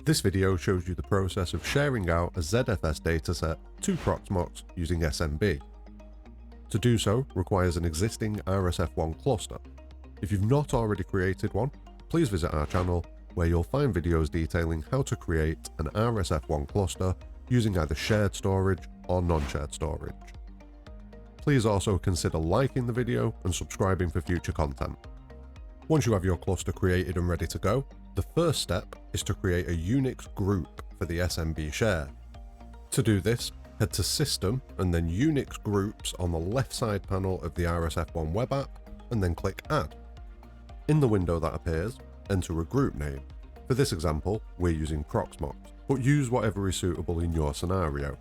This video shows you the process of sharing out a ZFS dataset to Proxmox using SMB. To do so requires an existing RSF-1 cluster. If you've not already created one, please visit our channel where you'll find videos detailing how to create an RSF-1 cluster using either shared storage or non-shared storage. Please also consider liking the video and subscribing for future content. Once you have your cluster created and ready to go, the first step is to create a Unix group for the SMB share. To do this, head to System and then Unix Groups on the left side panel of the RSF-1 web app and then click Add. In the window that appears, enter a group name. For this example, we're using Proxmox, but use whatever is suitable in your scenario.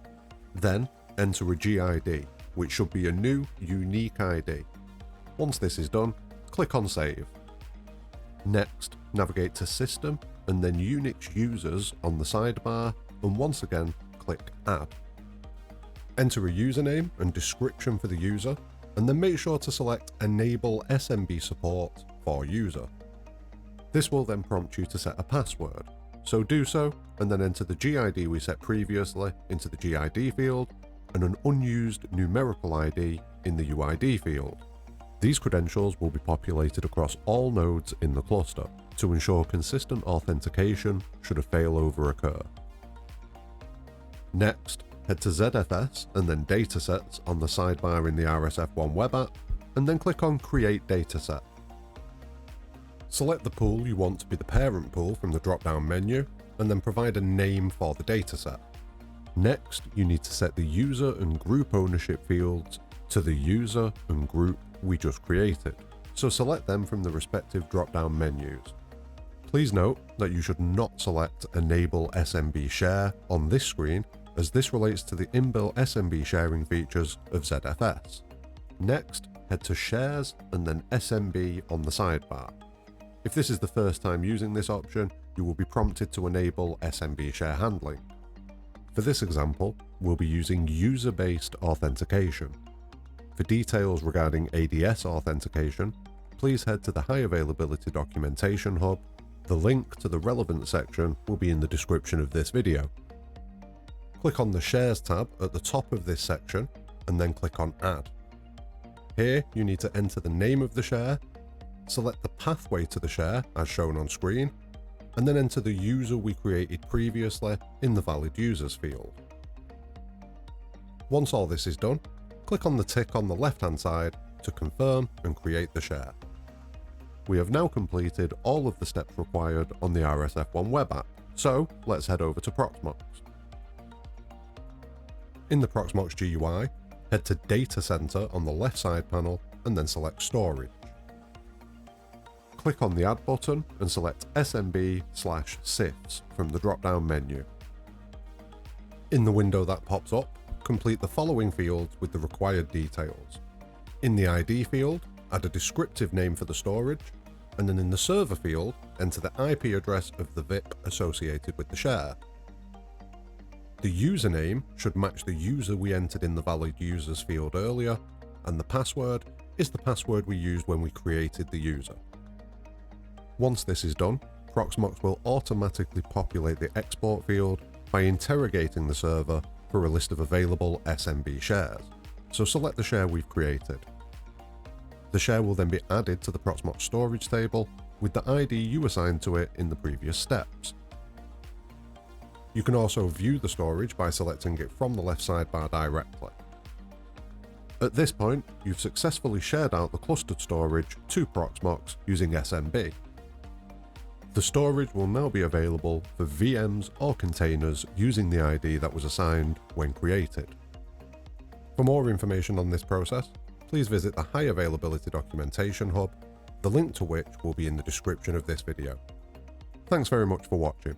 Then enter a GID, which should be a new, unique ID. Once this is done, click on Save. Next, navigate to System and then Unix Users on the sidebar, and once again, click Add. Enter a username and description for the user, and then make sure to select Enable SMB Support for User. This will then prompt you to set a password, so do so, and then enter the GID we set previously into the GID field, and an unused numerical ID in the UID field. These credentials will be populated across all nodes in the cluster to ensure consistent authentication should a failover occur. Next, head to ZFS and then Datasets on the sidebar in the RSF-1 web app, and then click on Create Dataset. Select the pool you want to be the parent pool from the drop-down menu, and then provide a name for the dataset. Next, you need to set the user and group ownership fields to the user and group we just created, so select them from the respective drop-down menus. Please note that you should not select Enable SMB Share on this screen, as this relates to the inbuilt SMB sharing features of ZFS. Next, head to Shares and then SMB on the sidebar. If this is the first time using this option, you will be prompted to enable SMB share handling. For this example, we'll be using user-based authentication. For details regarding ADS authentication, please head to the High-Availability Documentation Hub. The link to the relevant section will be in the description of this video. Click on the Shares tab at the top of this section and then click on Add. Here you need to enter the name of the share, select the pathway to the share as shown on screen, and then enter the user we created previously in the Valid Users field. Once all this is done, click on the tick on the left-hand side to confirm and create the share. We have now completed all of the steps required on the RSF-1 web app, so let's head over to Proxmox. In the Proxmox GUI, head to Data Center on the left side panel and then select Storage. Click on the Add button and select SMB/sifs from the drop-down menu. In the window that pops up, complete the following fields with the required details. In the ID field, add a descriptive name for the storage, and then in the server field, enter the IP address of the VIP associated with the share. The username should match the user we entered in the Valid Users field earlier, and the password is the password we used when we created the user. Once this is done, Proxmox will automatically populate the export field by interrogating the server for a list of available SMB shares, so select the share we've created. The share will then be added to the Proxmox storage table with the ID you assigned to it in the previous steps. You can also view the storage by selecting it from the left sidebar directly. At this point, you've successfully shared out the clustered storage to Proxmox using SMB. The storage will now be available for VMs or containers using the ID that was assigned when created. For more information on this process, please visit the High-Availability Documentation Hub, the link to which will be in the description of this video. Thanks very much for watching.